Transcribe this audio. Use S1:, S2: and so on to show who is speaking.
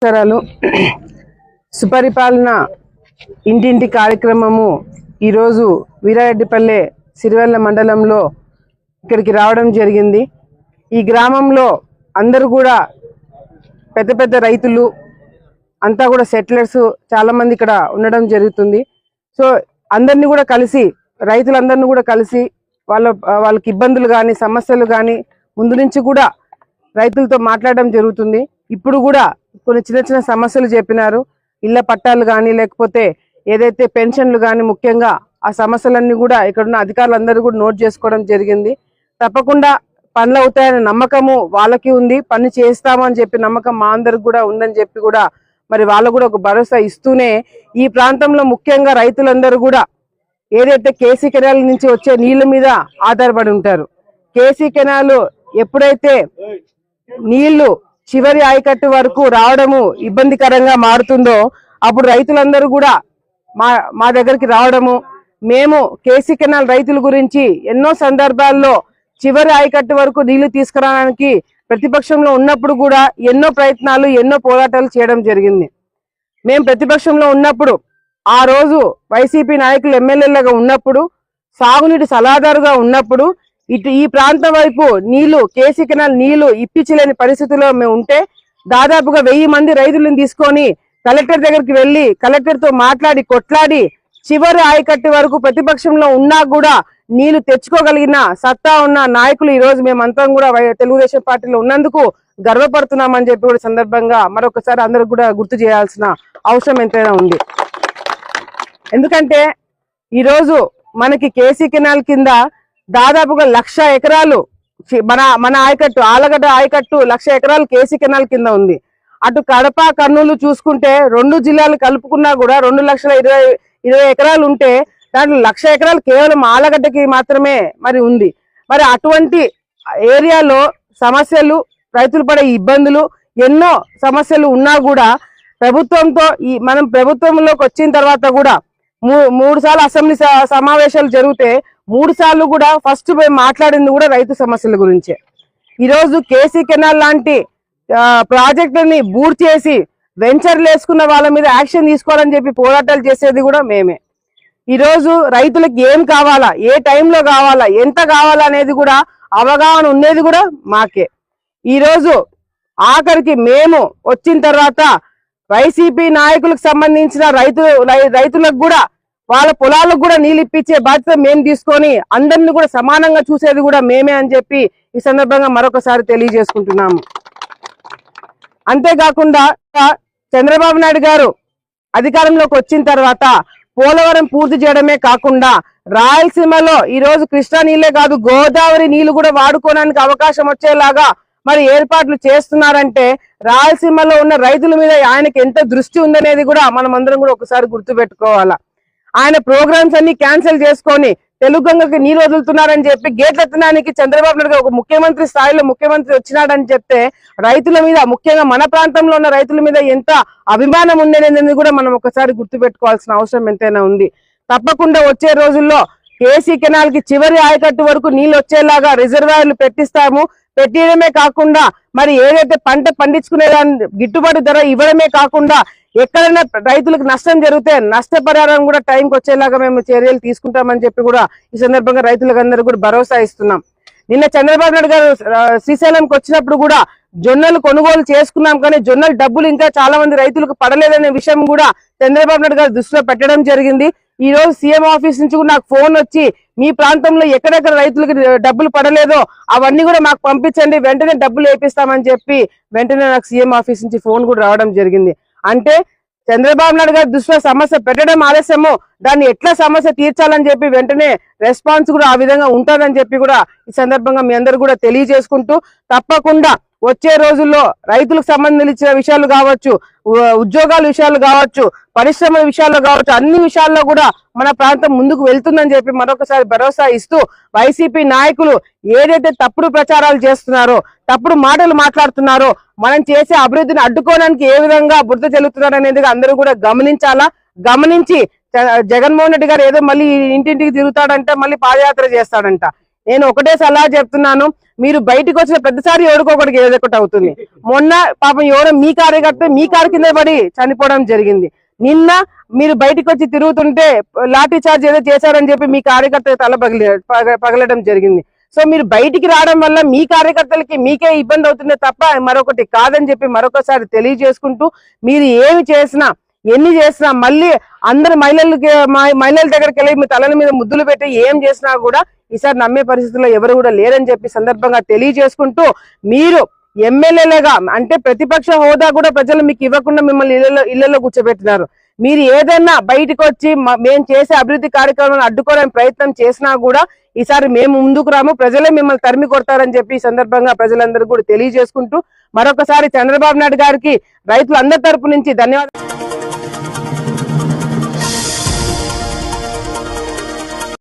S1: నమస్కారాలు. సుపరిపాలన ఇంటింటి కార్యక్రమము ఈరోజు వీరారెడ్డిపల్లె సిరివెల్ల మండలంలో ఇక్కడికి రావడం జరిగింది. ఈ గ్రామంలో అందరూ కూడా పెద్ద పెద్ద రైతులు అంతా కూడా సెటిలర్స్ చాలా మంది ఇక్కడ ఉండడం జరుగుతుంది. సో అందరినీ కూడా కలిసి రైతులందరినీ కూడా కలిసి వాళ్ళకి ఇబ్బందులు కానీ సమస్యలు కానీ ముందు నుంచి కూడా రైతులతో మాట్లాడడం జరుగుతుంది. ఇప్పుడు కూడా కొన్ని చిన్న చిన్న సమస్యలు చెప్పినారు. ఇళ్ల పట్టాలు కానీ లేకపోతే ఏదైతే పెన్షన్లు కానీ ముఖ్యంగా ఆ సమస్యలన్నీ కూడా ఇక్కడున్న అధికారులందరూ కూడా నోట్ చేసుకోవడం జరిగింది. తప్పకుండా పనులు అవుతాయనే నమ్మకము వాళ్ళకి ఉంది. పని చేస్తామని చెప్పి నమ్మకం మా అందరికి కూడా ఉందని చెప్పి కూడా మరి వాళ్ళు కూడా ఒక భరోసా ఇస్తూనే ఈ ప్రాంతంలో ముఖ్యంగా రైతులందరూ కూడా ఏదైతే కేసీ కెనాల్ నుంచి వచ్చే నీళ్ళ మీద ఆధారపడి ఉంటారు. కేసీ కెనాల్ ఎప్పుడైతే నీళ్లు చివరి ఆయకట్టు వరకు రావడము ఇబ్బందికరంగా మారుతుందో అప్పుడు రైతులందరూ కూడా మా దగ్గరికి రావడము, మేము కేసీ కెనాల్ రైతుల గురించి ఎన్నో సందర్భాల్లో చివరి ఆయకట్టు వరకు నీళ్లు తీసుకురావడానికి ప్రతిపక్షంలో ఉన్నప్పుడు కూడా ఎన్నో ప్రయత్నాలు ఎన్నో పోరాటాలు చేయడం జరిగింది. మేము ప్రతిపక్షంలో ఉన్నప్పుడు ఆ రోజు వైసీపీ నాయకులు ఎమ్మెల్యేలుగా ఉన్నప్పుడు సాగునీటి సలహాదారుగా ఉన్నప్పుడు ఈ ప్రాంతం వైపు నీళ్లు కేసీ కెనాల్ నీళ్లు ఇప్పించలేని పరిస్థితుల్లో మేము ఉంటే దాదాపుగా 1000 మంది రైతులను తీసుకొని కలెక్టర్ దగ్గరికి వెళ్లి కలెక్టర్ తో మాట్లాడి కొట్లాడి చివరి ఆయకట్టు వరకు ప్రతిపక్షంలో ఉన్నా కూడా నీళ్లు తెచ్చుకోగలిగిన సత్తా ఉన్న నాయకులు ఈ రోజు మేమంతా కూడా తెలుగుదేశం పార్టీలో ఉన్నందుకు గర్వపడుతున్నామని చెప్పి కూడా సందర్భంగా మరొకసారి అందరూ కూడా గుర్తు చేయాల్సిన అవసరం ఎంతైనా ఉంది. ఎందుకంటే ఈరోజు మనకి కేసీ కెనాల్ కింద దాదాపుగా 1,00,000 ఎకరాలు మన ఆయకట్టు ఆలగడ్డ ఆయకట్టు 1,00,000 ఎకరాలు కేసీ కెనాల్ కింద ఉంది. అటు కడప కర్నూలు చూసుకుంటే 2 జిల్లాలు కలుపుకున్నా కూడా 2,20,000 ఎకరాలు ఉంటే దాంట్లో 1,00,000 ఎకరాలు కేవలం ఆలగడ్డకి మాత్రమే మరి ఉంది. మరి అటువంటి ఏరియాలో సమస్యలు రైతులు పడే ఇబ్బందులు ఎన్నో సమస్యలు ఉన్నా కూడా ప్రభుత్వంతో మనం ప్రభుత్వంలోకి వచ్చిన తర్వాత కూడా 3 సార్లు అసెంబ్లీ సమావేశాలు జరిగితే 3 సార్లు కూడా ఫస్ట్ మాట్లాడింది కూడా రైతు సమస్యల గురించే. ఈరోజు కేసీ కెనాల్ లాంటి ప్రాజెక్టుని బూర్తి చేసి వెంచర్లు వేసుకున్న వాళ్ళ మీద యాక్షన్ తీసుకోవాలని చెప్పి పోరాటాలు చేసేది కూడా మేమే. ఈరోజు రైతులకు ఏం కావాలా, ఏ టైంలో కావాలా, ఎంత కావాలా అనేది కూడా అవగాహన ఉండేది కూడా మాకే. ఈరోజు ఆఖరికి మేము వచ్చిన తర్వాత వైసీపీ నాయకులకు సంబంధించిన రైతులకు కూడా వాళ్ళ పొలాలకు కూడా నీళ్ళు ఇప్పించే బాధ్యత మేము తీసుకొని అందరిని కూడా సమానంగా చూసేది కూడా మేమే అని చెప్పి ఈ సందర్భంగా మరొకసారి తెలియజేసుకుంటున్నాము. అంతేకాకుండా చంద్రబాబు నాయుడు గారు అధికారంలోకి వచ్చిన తర్వాత పోలవరం పూర్తి చేయడమే కాకుండా రాయలసీమలో ఈ రోజు కృష్ణా నీళ్లే కాదు గోదావరి నీళ్లు కూడా వాడుకోవడానికి అవకాశం వచ్చేలాగా మరి ఏర్పాట్లు చేస్తున్నారంటే రాయలసీమలో ఉన్న రైతుల మీద ఆయనకి ఎంత దృష్టి ఉందనేది కూడా మనం అందరం కూడా ఒకసారి గుర్తు పెట్టుకోవాలా. ఆయన ప్రోగ్రామ్స్ అన్ని క్యాన్సిల్ చేసుకొని తెలుగు గంగకి నీరు వదులుతున్నారని చెప్పి గేట్ల ఎత్తడానికి చంద్రబాబు నాయుడు ఒక ముఖ్యమంత్రి స్థాయిలో ముఖ్యమంత్రి వచ్చినాడని చెప్తే రైతుల మీద ముఖ్యంగా మన ప్రాంతంలో ఉన్న రైతుల మీద ఎంత అభిమానం ఉందనేది కూడా మనం ఒకసారి గుర్తు పెట్టుకోవాల్సిన అవసరం ఎంతైనా ఉంది. తప్పకుండా వచ్చే రోజుల్లో కేసీ కెనాల్ కి చివరి ఆయకట్టు వరకు నీళ్ళు వచ్చేలాగా రిజర్వాయర్లు పెట్టియడమే కాకుండా మరి ఏదైతే పంట పండించుకునే దాన్ని గిట్టుబాటు ధర ఇవ్వడమే కాకుండా ఎక్కడైనా రైతులకు నష్టం జరిగితే నష్టపరిహారం కూడా టైంకి వచ్చేలాగా మేము చర్యలు తీసుకుంటామని చెప్పి కూడా ఈ సందర్భంగా రైతులకు అందరూ కూడా భరోసా ఇస్తున్నాం. నిన్న చంద్రబాబు నాయుడు గారు శ్రీశైలంకి వచ్చినప్పుడు కూడా జొన్నలు కొనుగోలు చేసుకున్నాం, కానీ జొన్నల డబ్బులు ఇంకా చాలా మంది రైతులకు పడలేదనే విషయం కూడా చంద్రబాబు నాయుడు గారు దృష్టిలో పెట్టడం జరిగింది. ఈ రోజు సీఎం ఆఫీస్ నుంచి కూడా నాకు ఫోన్ వచ్చి మీ ప్రాంతంలో ఎక్కడెక్కడ రైతులకు డబ్బులు పడలేదో అవన్నీ కూడా మాకు పంపించండి, వెంటనే డబ్బులు వేపిస్తామని చెప్పి వెంటనే నాకు సీఎం ఆఫీస్ నుంచి ఫోన్ కూడా రావడం జరిగింది. అంటే చంద్రబాబు నాయుడు గారి దృష్టిలో సమస్య పెట్టడం ఆలస్యమో దాన్ని ఎట్లా సమస్య తీర్చాలని చెప్పి వెంటనే రెస్పాన్స్ కూడా ఆ విధంగా ఉంటుందని చెప్పి కూడా ఈ సందర్భంగా మీ అందరూ కూడా తెలియజేసుకుంటూ తప్పకుండా వచ్చే రోజుల్లో రైతులకు సంబంధించిన విషయాలు కావచ్చు, ఉద్యోగాల విషయాలు కావచ్చు, పరిశ్రమల విషయాల్లో కావచ్చు, అన్ని విషయాల్లో కూడా మన ప్రాంతం ముందుకు వెళ్తుందని చెప్పి మరొకసారి భరోసా ఇస్తూ వైసీపీ నాయకులు ఏదైతే తప్పుడు ప్రచారాలు చేస్తున్నారో, తప్పుడు మాటలు మాట్లాడుతున్నారో, మనం చేసే అభివృద్ధిని అడ్డుకోవడానికి ఏ విధంగా బురద చెల్లుతున్నారు అనేది అందరూ కూడా గమనించాలా. గమనించి జగన్మోహన్ రెడ్డి గారు ఏదో మళ్ళీ ఇంటింటికి తిరుగుతాడంట, మళ్ళీ పాదయాత్ర చేస్తాడంట. నేను ఒకటే సలహా చెప్తున్నాను, మీరు బయటకు వచ్చిన ప్రతిసారి ఎవరికొకరికి ఏదో ఒకటి అవుతుంది. మొన్న పాపం ఎవరో మీ కార్యకర్త మీ కారు కింద పడి చనిపోవడం జరిగింది. నిన్న మీరు బయటకు వచ్చి తిరుగుతుంటే లాఠీ చార్జ్ ఏదో చేశారని చెప్పి మీ కార్యకర్త తల పగలడం జరిగింది. సో మీరు బయటికి రావడం వల్ల మీ కార్యకర్తలకి మీకే ఇబ్బంది అవుతుందే తప్ప మరొకటి కాదని చెప్పి మరొకసారి తెలియజేసుకుంటూ, మీరు ఏమి చేసినా ఎన్ని చేసినా మళ్ళీ అందరు మహిళల దగ్గరికి వెళ్ళి మీ తలల మీద ముద్దులు పెట్టి ఏం చేసినా కూడా ఈసారి నమ్మే పరిస్థితుల్లో ఎవరు కూడా లేరని చెప్పి సందర్భంగా తెలియజేసుకుంటూ, మీరు ఎమ్మెల్యేలుగా అంటే ప్రతిపక్ష హోదా కూడా ప్రజలు మీకు ఇవ్వకుండా మిమ్మల్ని ఇళ్లలో కూర్చోబెట్టినారు. మీరు ఏదైనా బయటకు వచ్చి మేము చేసే అభివృద్ధి కార్యక్రమాలను అడ్డుకోవడానికి ప్రయత్నం చేసినా కూడా ఈసారి మేము ముందుకు రాము, ప్రజలే మిమ్మల్ని తరిమి కొడతారని చెప్పి ఈ సందర్భంగా ప్రజలందరూ కూడా తెలియజేసుకుంటూ, మరొకసారి చంద్రబాబు నాయుడు గారికి రైతులందరి తరపు నుంచి ధన్యవాదాలు.